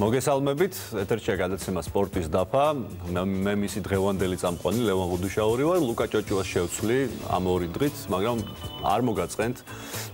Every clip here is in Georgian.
მოგესალმებით, ეთერშია გადაცემა სპორტის დაფა. მე მისი დღევანდელი წამყვანი ლევან ღუდუშაური ვარ. ლუკა ჭოჭუას შევცვლი ამ ორი დღით, მაგრამ არ მოგაწყენთ.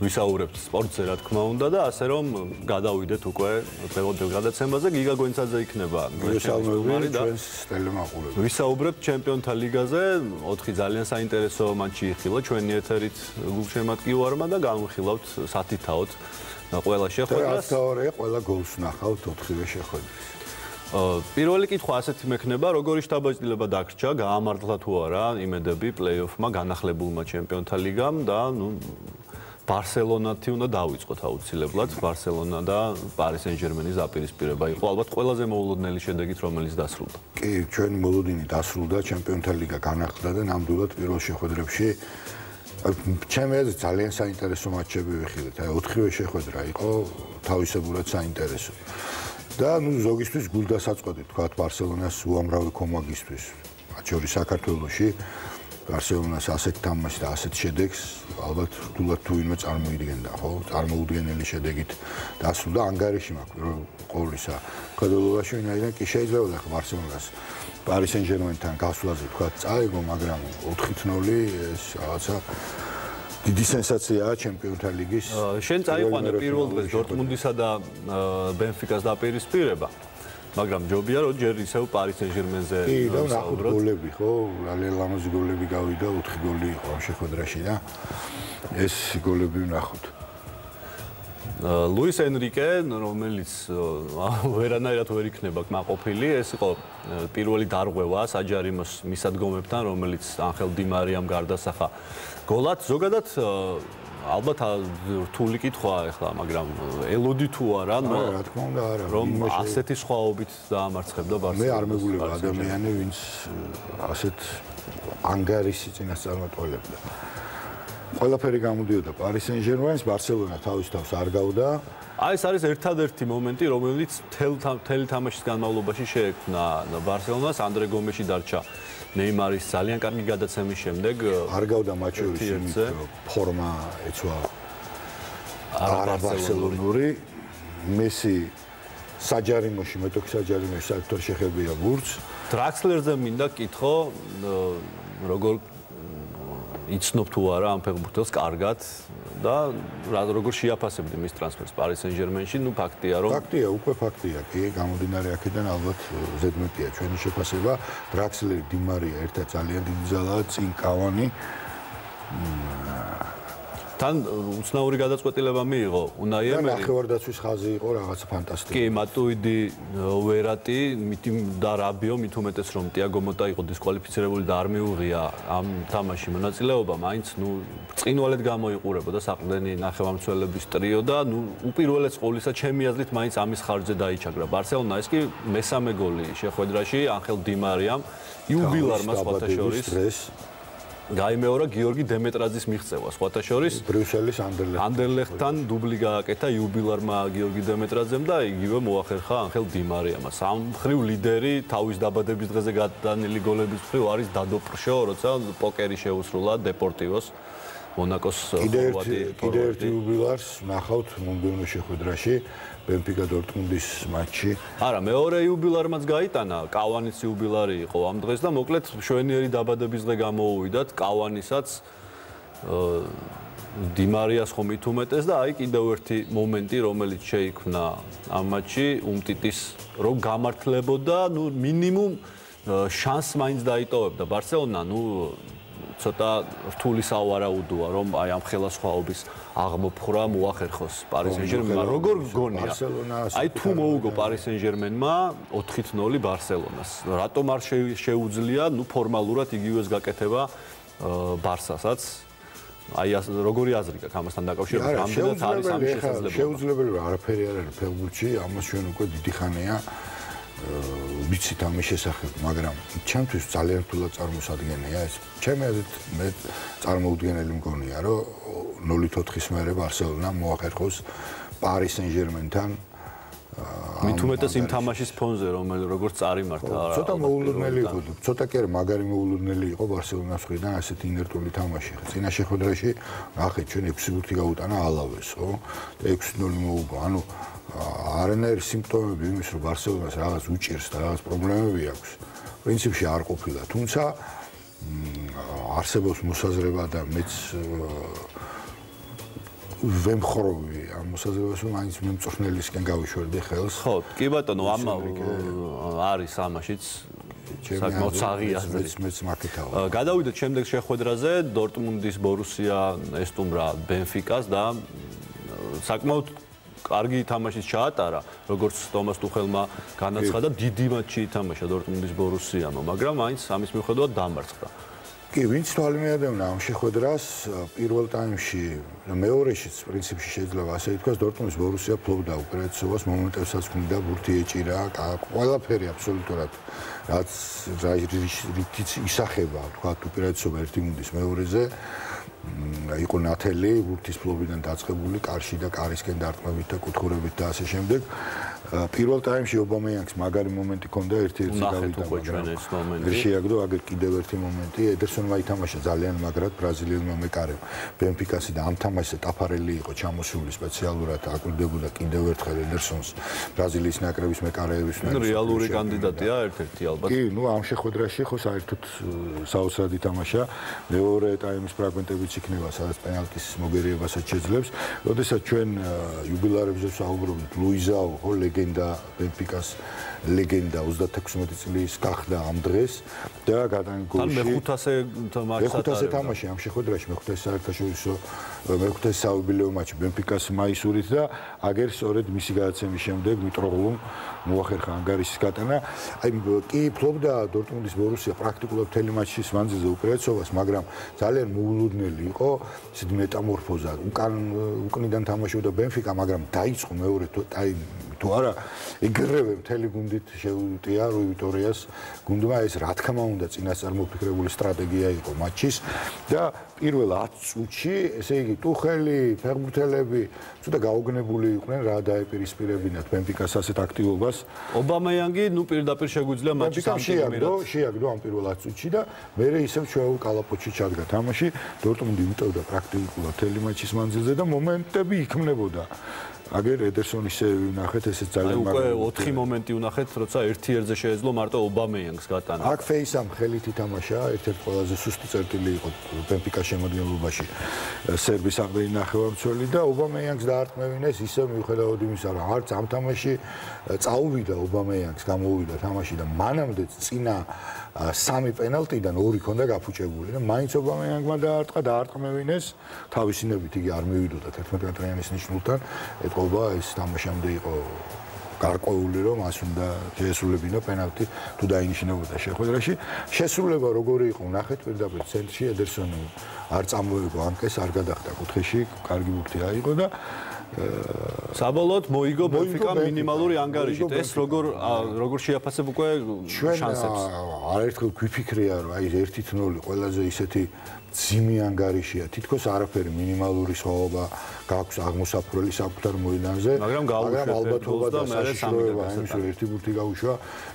ვისაუბრებთ სპორტზე, რა თქმა უნდა და ასე რომ გადავიდეთ უკვე დღევანდელ გადაცემაზე. გიგა გონცაძე იქნება მოგესალმებით ჩვენს ტელემაყურებლებს. ვისაუბრებთ ჩემპიონთა ლიგაზე. 4 ძალიან საინტერესო მატჩი იხილა ჩვენი ეთერით გულშემატკივარმა და განვიხილავთ სათითაოდ ყველა შეხვედრას. თორე ყველა გოლს ნახავთ 4-ვე შეხვედრას. პირველი კითხვა ასეთი მექნება, როგორი შთაბეჭდილება დაგრჩა, გაამართლა თუ არა იმედები პლეი-ოფმა განახლებულმა ჩემპიონთა ლიგამ და ბარსელონათი უნდა დავიწყოთ აუცილებლად. ბარსელონა და პარი სენ-ჟერმენის დაპირისპირება იყო ალბათ ყველაზე მოულოდნელი შედეგით, რომელიც დასრულდა. კი, ჩვენი მოლოდინი დასრულდა, ჩემპიონთა ლიგა განახლდა და ნამდვილად პირველ შეხვედრებში ჩემი აზრით ძალიან საინტერესო მატჩები ვიხილეთ. აი 4-ვე შეხვედრა იყო თავისებურად საინტერესო. და ზოგისთვის გულდასაწყვეტი თქვა ბარსელონას უამრავი კომაგისთვის. მათ შორის საქართველოში ბარსელონას ასეთ თამაშს და ასეთ შედეგს ალბათ რთულად თუ ვინმე წარმოიდგენდა, ხო? წარმოუდგენელი შედეგით დასრულდა ანგარიში მაქვს ყოვლისა. გადალობაში ვინაიდან კი შეიძლება ხო ბარსელონას პარი სენ-ჟერმენთან გასვლაზე თქვა წაიგო, მაგრამ 4-0 ეს რაღაცა დიდი სენსაციაა ჩემპიონთა ლიგის. შენ წაიყვანე პირველ დღეს დორტმუნდისა და ბენფიკას დაპირისპირება, მაგრამ ჯობია რომ ჯერ ისევ პარი სენ-ჟერმენზე ვისაუბროთ. გოლები ხო, ლამაზი გოლები გავიდა, 4 გოლი იყო ამ შეხვედრაში და ეს გოლები ვნახოთ. ლუის ენრიკე, რომელიც ვერანაირად ვერ იქნება კმაყოფილი, ეს იყო პირველი დარღვევა საჯარიმოს მისადგომებთან, რომელიც ანხელ დი მარიამ გარდასახა გოლად. ზოგადად ალბათ რთული კითხვაა ახლა, მაგრამ ელოდი თუ არა, რა თქმა უნდა არა, რომ ასეთი სხვაობით დაამარცხებდა ბარსელონას. მე არ მეგულება ადამიანი, ვინც ასეთ ანგარიში წინასწარმეტყველებდა. ყველაფერი გამოდიოდა პარი სენ-ჟერმენის, ბარსელონა თავის თავს არ გავდა. აი ეს არის ერთადერთი მომენტი, რომელიც მთელი თამაშის განმავლობაში შეექმნა ბარსელონას. ანდრე გომეში დარჩა ნეიმარის ძალიან კარგი გადაცემის შემდეგ. არ გავდა მათ შორის იმით ფორმა ეცვა არაბარსელონური. მესი საჯარიმოში, მეტოქი საჯარიმოში საერთოდ შეხებია ვურც. დრაქსლერზე მინდა კითხო, როგორ იცნობ თუ არა ამ ფეხბურთელს კარგად და როგორ შეაფასებდი მის ტრანსფერს პარი სენ-ჟერმენში? ფაქტია რომ ფაქტია, უკვე ფაქტია, კი, გამომდინარე აქედან ალბათ ზედმეტია ჩვენი შეფასება. დრაქსლერი, დი მარია ერთად ძალიან დიდი ძალაა, წინ კავანი. თან უცნაური გადაწყვეტილება მიიღო უნაი ემერი. ნახევარდაცვის ხაზი იყო რაღაცა ფანტასტიკური. კი, მატუიდი, ვერატი, და რაბიო, მით უმეტეს რომ ტიაგო მოთა იყო დისკვალიფიცირებული და არ მიუღია ამ თამაში მონაწილეობა, მაინც ბრწყინვალედ გამოიყურებოდა საყრდენი ნახევარმცველების ტრიო და უპირველეს ყოვლისა ჩემი აზრით მაინც ამის ხარჯზე დაიჩაგრა ბარსელონა. ეს კი მესამე გოლი შეხვედრაში ანხელ დი მარიამ იუბილარმა სხვათა შორის გაიმეორა გიორგი დემეტრაძის მიღწევა სხვათა შორის ბრიუსელის ანდერლეხტთან დუბლი გააკეთა იუბილარმა გიორგი დემეტრაძემ და იგივე მოახერხა ანხელ დი მარიამმა. სამმხრივ ლიდერი თავის დაბადების დღეზე გადანილი გოლების მხრივ არის დადო პრშო, როცა პოკერი შეუსრულა დეპორტივოს მონაკოს ხორვატი. კიდე ერთი იუბილარს ნახავთ მომდევნო შეხვედრაში ბენფიკა დორტმუნდის მატჩი. არა, მეორე იუბილარმაც გაიტანა, კავანის იუბილარი იყო ამ დღეს და მოკლედ მშვენიერი დაბადების დღე გამოუვიდათ კავანისაც დი მარიას ხომ მით უმეტეს და აი კიდევ ერთი მომენტი, რომელიც შეიქმნა ამ მატჩში უმტიტის რომ გამართლებოდა, მინიმუმ შანსს მაინც დაიტოვებდა ბარსელონა, ცოტა რთული სავარაუდოა რომ აი ამ ხელისხმაობის აღმოფხვრა მოახერხოს პარი სენ-ჟერმენმა. როგორ გონია? აი თუ მოუგო პარი სენ-ჟერმენმა 4-0 ბარსელონას. რატომ არ შეუძლია ფორმალურად იგივეს გაკეთება ბარსასაც? აი როგორი აზრი გაქვს ამასთან დაკავშირებით? ამდენად არის ამის შესაძლებლობა. შეუძლებელი არაფერი არ არის ფეხბურთში, ამას ჩვენ უკვე დიდი ხანია ვიცით ამის შესახებ, მაგრამ ჩემთვის ძალიან რთულად წარმოსადგენია ეს. ჩემი აზრით მე წარმოუდგენელი მგონია, რომ 0-4-ის მერე ბარსელონა მოახერხოს პარი სენ-ჟერმენთან მით უმეტეს იმ თამაშის ფონზე, როგორც წარიმართა. ცოტა მოულოდნელი იყო, ცოტა კი არა, მაგარი მოულოდნელი იყო ბარსელონას მხრიდან ასეთი ინერტული თამაში. წინა შეხვედრაში ნახეთ ჩვენ 6 ბურთი გაუტანა ალავეს, ხო? და 6-0 მოუგო. ანუ არანაირი სიმპტომები იმის, რომ ბარსელონას რაღაც უჭირს და რაღაც პრობლემები აქვს. პრინციპში არ ყოფილა, თუმცა არსებობს მოსაზრება და მეც ვემხრობი ამ მოსაზრებას, რომ მაინც მემწვრთნელისკენ გავიშვერდი ხელს. ხო, კი ბატონო, არის ამაშიც საკმაოდ საღი აზრი. მეც მაკეთავ. გადავიდეთ შემდეგ შეხვედრაზე, დორტმუნდის ბორუსია ესტუმრა ბენფიკას და საკმაოდ კარგი თამაშიც ჩაატარა, როგორც თომას ტუხელმა განაცხადა, დიდი მატჩი ითამაშა დორტმუნდის ბორუსიამ, მაგრამ მაინც ამის მიუხედავად დამარცხდა. კი, ვინც თვალი მიადევნა ამ შეხვედრას პირველ ტაიმში, მეორეშიც პრინციპში შეიძლება ასე ითქვას, დორტმუნდის ბორუსია ფლობდა უპირატესობას, მომენტებსაც ქმნიდა, ბურთი ეჭირა, ყველაფერი აბსოლუტურად, რაც ისახება, თქვა, უპირატესობა ერთი გუნდის მეორეზე. იყო ნათელი, ბურთის ფლობიდან დაწყებული, კარში და კარისკენ დარტყმებით და კუთხურებით და ასე შემდეგ. პირველ ტაიმში ობამეანგს მაგარი მომენტი ჰქონდა, ერთ-ერთი გავიდა, მაგრამ ვერ შეაგდო, აგერ კიდევ ერთი მომენტი. ედერსონმა ითამაშა ძალიან მაგრად ბრაზილიელმა მეკარემ ბენფიკასი და ამ თამაშზე ტაფარელი იყო ჩამოსული სპეციალურად, აკვირდებოდა კიდევ ერთხელ ედერსონს ბრაზილიის ნაკრების მეკარეების რეალური კანდიდატია ერთ-ერთი ალბათ. კი, ნუ ამ შეხვედრაში ხო საერთოდ საოცრად ითამაშა. მეორე ტაიმის ფრაგმენტებიც იქნება, სადაც პენალტის მოგერიებასაც შეძლებს. როდესაც ჩვენ იუბილარებზე ვსაუბრობთ, ლუიზაო, ხო, ლეგენდა, ბენფიკას ლეგენდა 36 წლის გახდა ამ დღეს და გადაგონში. თან მეხუთასე თამაში ამ შეხვედრაში, მეხუთასე საერთაშორისო, მეხუთასე საიუბილეო მატჩი ბენფიკას მაისურით და აგერ სწორედ მისი გადაცემის შემდეგ მიტროღლუმ მოახერხა ანგარიშის გატანა. აი კი ფლობდა დორტმუნდის ბორუსია პრაქტიკულად მთელი მატჩის მანძილზე უპირატესობას, მაგრამ ძალიან მოულოდნელი იყო ისეთი მეტამორფოზა. უკნიდან თამაშობდა ბენფიკა, მაგრამ დაიწყო მეორე ტაიმი თუ არა ეგრევე მთელი გუნდით შეუტია რუი ვიტორიას გუნდმა. ეს რა თქმა უნდა წინასწარ მოფიქრებული სტრატეგია იყო მატჩის და პირველ 10 წუთში, ესე იგი ტუხელი, ფეხბურთელები ცოტა გაუგნებული იყვნენ, რა დაეპირისპირებინათ ბენფიკას ასეთ აქტივობას. ობამეანგი ნუ პირდაპირ შეგვიძლია მატჩის შეაგდო ამ პირველ 10 წუთში და მერე ისევ ჩვეულ კალაპოტში ჩადგა თამაში. დორტმუნდი უტევდა პრაქტიკულად მთელი მატჩის მანძილზე და მომენტები იქმნებოდა. აგერ ედერსონის სევი ვნახეთ, ესეც ძალიან მაგარი. უკვე 4 მომენტი ვნახეთ, როცა ერთი ერთზე შეეძლო მარტო ობამეანგს გატანა. აქ ფეისამ ხელით ითამაშა, ერთ-ერთი ყველაზე სუსტი წერტილი იყო ბენფიკას შემადგენლობაში სერბის აღდგენი ნახევარმცველი და ობამეანგს დაარტყმევინეს ისე მიუხედავად იმისა, რომ არც ამ თამაში წაუვიდა ობამეანგს, გამოვიდა თამაში და მანამდე წინა 3 პენალტიდან 2 ქონდა გაფუჭებული და მაინც ობამეანგმა დაარტყმევინეს, თავისინებით იგი არ მივიდოდა 11 მეტრიანის ნიშნულთან. ეთყობა ეს თამაშამდე იყო გარკვეული, რომ მას უნდა შეესრულებინა პენალტი თუ დაინიშნებოდა შეხვედრაში. შესრულება როგორი იყო, ნახეთ პირდაპირ ცენტრში ედერსონი არ წამოეგო ამკეს, არ გადახდა კუთხეში, კარგი ბურთი აიღო და საბოლოოდ მოიგო ბენფიკამ მინიმალური ანგარიშით. ეს როგორ შეაფასებ უკვე შანსებს? არაერთხელ გვიფიქრია, რომ აი 1-0 ყველაზე ისეთი ძიმი ანგარიშია. თითქოს არაფერი მინიმალური სხვაობა გაქვს აღმოსაფრელი საკუთარ მოედანზე, მაგრამ ალბათობა და საშიშროება იმის, რომ ერთი ბურთი გაუშვა,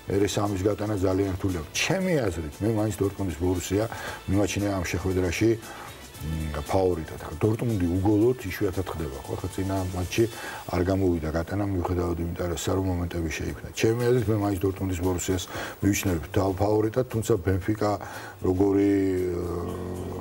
მერე სამის გატანა ძალიან რთულია. ჩემი აზრით, მე მაინც დორტმუნდის ბორუსია მიმაჩნია ამ შეხვედრაში ფავორიტად. დორტმუნდი უგოლოდ იშვიათად ხდება, ხო? ხა წინა მატჩი არ გამოვიდა გატანა მიუხედავად იმისა, რომ საერთო მომენტები შეიქმნა. ჩემი აზრით, მე მაინც დორტმუნდის ბორუსიას მივიჩნევ ფავორიტად, თუმცა ბენფიკა როგორი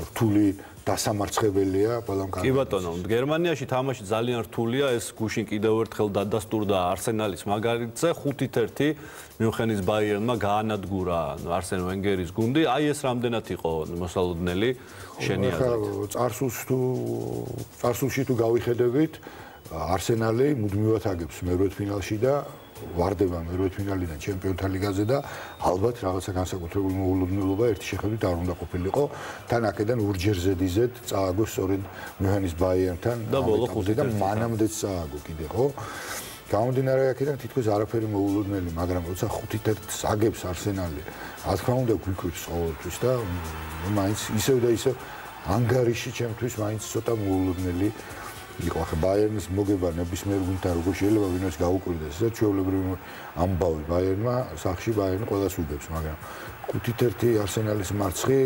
რთული დასამარცხებელია ყველამ კარგად. კი ბატონო, გერმანიაში თამაში ძალიან რთულია, ეს გუშინ კიდევ ერთხელ დადასტურდა არსენალის მაგალითზე 5-1 მიუნხენის ბაიერნმა გაანადგურა არსენ ვენგერის გუნდი. აი ეს რამდენად იყო მოსალოდნელი შენი აზრით? წარსულში თუ გავიხედებით, არსენალი მუდმივად აგებს მერვედფინალში და ვარდება მერვედფინალიდან ჩემპიონთა ლიგაზე და ალბათ რაღაცა განსაკუთრებული მოულოდნელობა ერთი შეხედვით არ უნდა ყოფილიყო. თან აქედან ურჯერ ზედიზედ წააგო სწორედ მიუნხენის ბაიერნთან და ბოლო 5 და მანამდეც წააგო კიდე, ხო? გამომდინარე აქედან თითქოს არაფერი მოულოდნელი, მაგრამ როცა 5-1 აგებს არსენალი, რა თქმა უნდა გვიკვირს ყოველთვის და მაინც ისევ და ისევ ანგარიში ჩემთვის მაინც ცოტა მოულოდნელი იყო ხა ბაიერნის მოგება ნებისმიერ გუნდთან როგორ შეიძლება ვინმეს გაუკვირდეს და ჩვეულებრივი ამბავი ბაიერნმა სახში ბაიერნი ყველას უბებს მაგრამ 5-1 არსენალის მარცხი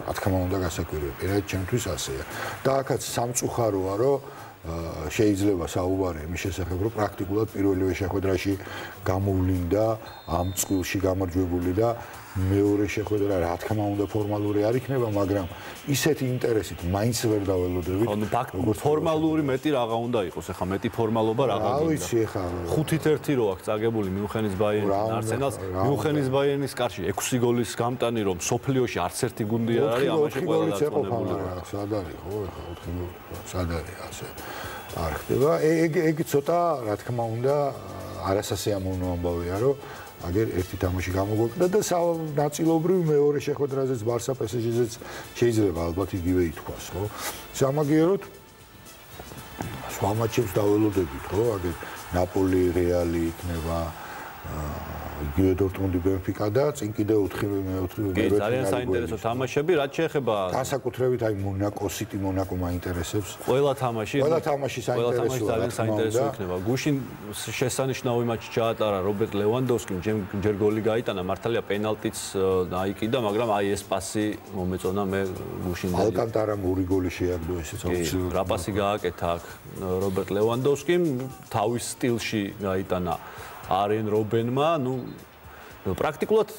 რა თქმა უნდა გასაკვირია პირად ჩემთვის ასეა და აქაც სამწუხაროა რომ შეიძლება საუბარი იმის შესახებ რომ პრაქტიკულად პირველივე შეხვედრაში გამოვლინდა ამ წყვილში გამარჯვებული და მეორე შეხვედრა რა თქმა უნდა ფორმალური არ იქნება მაგრამ ისეთი ინტერესით მაინც ვერ დაველოდებით ანუ ფორმალური მეტი რაღა უნდა იყოს ახლა მეტი ფორმალობა რაღა გინდა ვიცი ახლა 5-1 რო აქვს წაგებული მიუნხენის ბაიერნის არსენალს მიუნხენის ბაიერნის კარში 6 გოლის გამტანი რომ სოფლიოში არც ერთი გუნდი არ არის ამაში ყველა დაწონებული სად არის ხო ახლა 4 გოლი სად არის ასე არ ხდება ეგ ცოტა რა თქმა უნდა არასასიამოვნო ამბავია რომ აგერ ერთი თამაში გამოგვეკდა და ნაწილობრივ მეორე შეხვედრაზეც ბარსა PSG-ზეც შეიძლება ალბათ იგივე ითქვას, ხო? სამაგიეროდ სხვა მატჩებს დაველოდებით, ხო? აგერ ნაპოლი, რეალი იქნება იგივე დორტმუნდი, ბენფიკა და წინ კიდევ 4 კი, ძალიან საინტერესო თამაშები, რაც შეეხება განსაკუთრებით აი მონაკო, სიტი მონაკო მაინტერესებს. ყველა თამაში საინტერესოა, ძალიან საინტერესო იქნება. გუშინ შესანიშნავი მატჩი ჩაატარა რობერტ ლევანდოვსკიმ, ჯერ გოლი გაიტანა, მართალია პენალტიც დაიკიდა, მაგრამ აი ეს პასი მომეწონა მე გუშინ. ალკანტარამ 2 გოლი შეაგდო ესეც აუცილებლად. რა პასი გააკეთა აქ რობერტ ლევანდოვსკიმ, თავის სტილში გაიტანა არენ რობენმა, პრაქტიკულად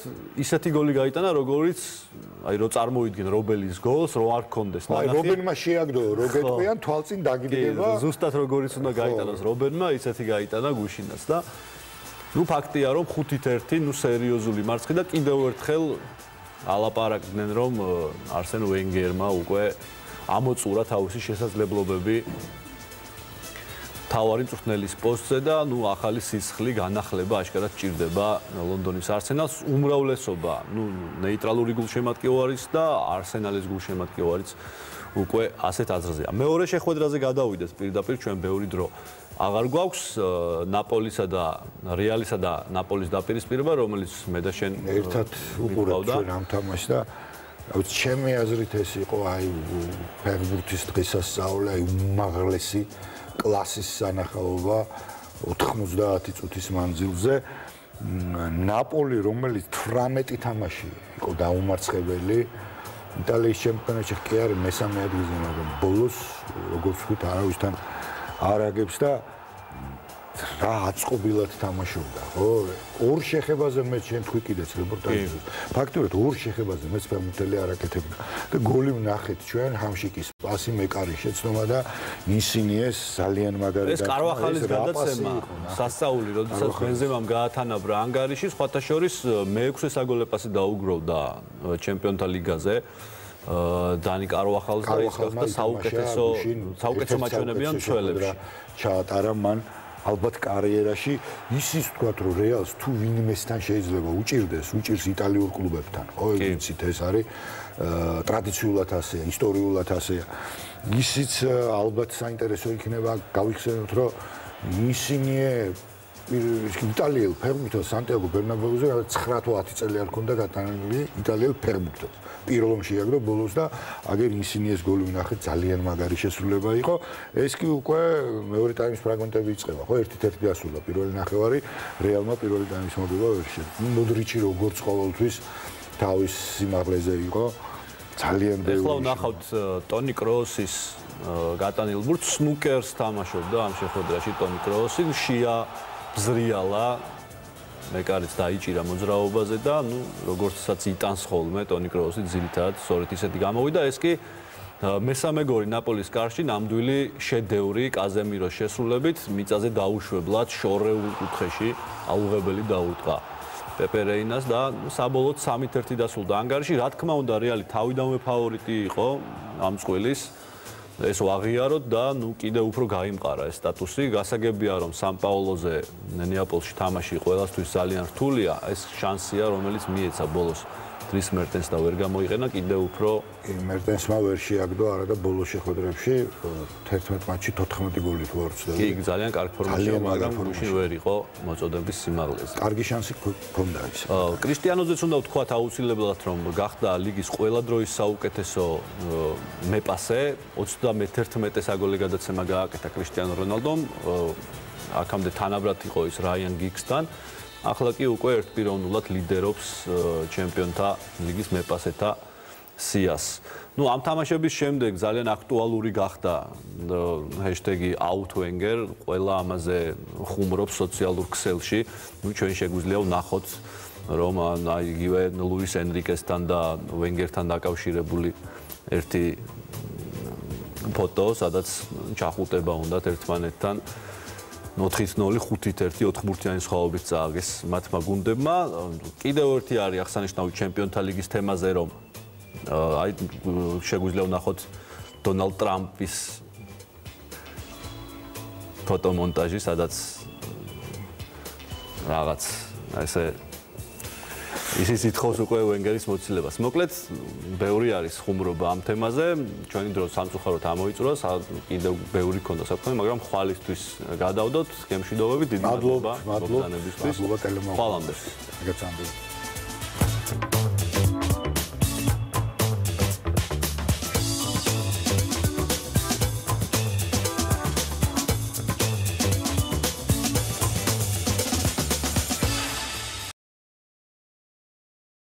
ისეთი გოლი გაიტანა, როგორიც აი რო წარმოიდგენ რობელის გოლს, რო არ კონდეს ნახი. აი რობენმა შეაგდო, რო გეტყვიან თვალწინ დაგიდება. ზუსტად როგორიც უნდა გაიტანოს რობენმა, ისეთი გაიტანა გუშინაც და ფაქტია რომ 5-1, სერიოზული მარცხი და კიდევ ერთხელ ალაპარაკდნენ რომ არსენ ვენგერმა უკვე ამოწურა თავისი შესაძლებლობები თავარი მწვრთნელის პოსტზე და ახალი სისხლი განახლება აშკარად ჭირდება ლონდონის არსენალს უმრავლესობა ნეიტრალური გულშემატკივარიც და არსენალის გულშემატკივარიც უკვე ასეთ აზრზეა მეორე შეხვედრაზე გადავიდეთ პირდაპირ ჩვენ ბევრი დრო აღარ გვაქვს ნაპოლისა და რეალისა და ნაპოლის დაპირისპირება რომელიც მე და შენ ერთად უყურებთ ჩვენ ამ თამაშს და ჩემი აზრით ეს იყო აი ფეხბურთის დღესასწაული აი უმაღლესი კლასის სანახაობა 90 წუთის მანძილზე ნაპოლი რომელიც 18 თამაში იყო დაუმარცხებელი იტალიის ჩემპიონატში კი არის მესამე ადგილზე მაგრამ ბოლოს როგორც ვთქვით არავისთან არ აგებს და რა აწყობილად თამაშობდა ხო ორ შეხებაზე მე შენ თქვი კიდეც რეპორტაჟში ფაქტობრივად ორ შეხებაზე მეც ფერმუნტელი არ აკეთებდა და გოლი ვნახეთ ჩვენ ჰამშიკის პასი მეკარი შეცდომა და ინსინიეს ძალიან მაგარი ეს კარვახალის გადაცემა სასწაული როდესაც ბენზემამ გაათანაბრა ანგარიში სხვათა შორის მე-6 საგოლე პასი დაუგროვდა ჩემპიონთა ლიგაზე დანი კარვახალს და ის გახდა საუკეთესო მაჩვენებიან მცველებში ჩაატარა მან ალბათ კარიერაში ისიც თქვა რომ რეალს თუ ვინმესთან შეიძლება უჭირს იტალიურ კლუბებთან ხო იცით ეს არის ტრადიციულად ასეა ისტორიულად ასეა ისიც ალბათ საინტერესო იქნება გავიხსენოთ რომ ისინი იტალიელ ფეხბურთელს სანტიაგო ბერნაბეუზე 9-10 წელი არ ქონდა გატანილი იტალიელ ფეხბურთელს პირველом შეაგდო ბოლოს და აგერ ინსინიეს გოლი ვნახეთ ძალიან მაგარი შესრულება იყო ეს კი უკვე მეორე ტაიმის ფრაგმენტები იწყება ხო 1-1 დასრულდა პირველი ნახევარი რეალმა პირველი ტაიმის მოგება ვერ შეძლო მოდრიჩი როგორც ყოველთვის თავის სიმაღლეზე იყო ძალიან ბევრი ეხლა ვნახავთ ტონი კროოსის გატანილ ბურთს სნუკერს თამაშობდა ამ შეხვედრაში ტონი კროოსი შია ბზრიალა მეკარიც დაიჭირა მოძრაობაზე და როგორცაც იტანს ხოლმე ტონი კროოსი ძირითადად სწორედ ისეთი გამოვიდა ეს კი მესამე გოლი ნაპოლის კარში ნამდვილი შედევრი კაზემიროს შესრულებით მიწაზე დაუშვებლად შორეულ კუთხეში აუღებელი დაუტყა პეპე რეინას და საბოლოოდ 3-1 დასრულდა ანგარიში რა თქმა უნდა რეალი თავიდანვე ფავორიტი იყო ამ წყვილის ეს ვაღიაროთ და კიდევ უფრო გაიმყარა ეს სტატუსი. გასაგებია რომ სან-პაულოზე ნეაპოლში თამაში ყველასთვის ძალიან რთულია. ეს შანსია რომელიც მიეცა ბოლოს დრის მერტენს და ვერ გამოიყენა კიდევ უფრო მერტენსმა ვერ შეაგდო არა და ბოლო შეხვედრებში 11 მატჩში 14 გოლით უორცდა. კი, ძალიან კარგი ფორმაშია, მაგრამ გუშინ ვერ იყო მოწოდების სიმაღლეზე. კარგი შანსი ჰქონდა ის. კრისტიანოძეც უნდა ვთქვათ აუცილებლად, რომ გახდა ლიგის ყველა დროის საუკეთესო მეპასე, 31 საგოლე გადაცემა გააკეთა კრისტიანო რონალდომ. აქამდე თანაბრად იყო ის რაიან გიგსთან. ახლა კი უკვე ერთპიროვნულად ლიდერობს ჩემპიონთა ლიგის მეპასეთა სიას. ნუ ამ თამაშების შემდეგ ძალიან აქტუალური გახდა #outwenger, ყველა ამაზე ხუმრობს სოციალურ ქსელში. ნუ ჩვენ შეგვიძლია ვნახოთ, რომ აი იგივე ლუის ენრიკესთან და ვენგერთან დაკავშირებული ერთი ფოტო, სადაც ჩახუტება უნდათ ერთმანეთთან 4-0, 5-1, 4-ბურთიანი სხვაობით წააგეს მათმა გუნდებმა. კიდევ ერთი არის აღსანიშნავი ჩემპიონთა ლიგის თემაზე, რომ აი შეგვიძლია ვნახოთ დონალდ ტრამპის ფოტომონტაჟი, სადაც რაღაც ესე ისიც ითხოვს უკვე ვენგერის მოცილებას. მოკლედ, ბევრი არის ხუმრობა ამ თემაზე. ჩვენი დრო სამწუხაროდ ამოიწურა, კიდევ ბევრი ქონდა საფრთხე, მაგრამ ხვალისთვის გადავდოთ. გემშვიდობებით, დიდი მადლობა. მადლობა ტელემოყოლებისთვის. ხვალამდე. გაცანდება.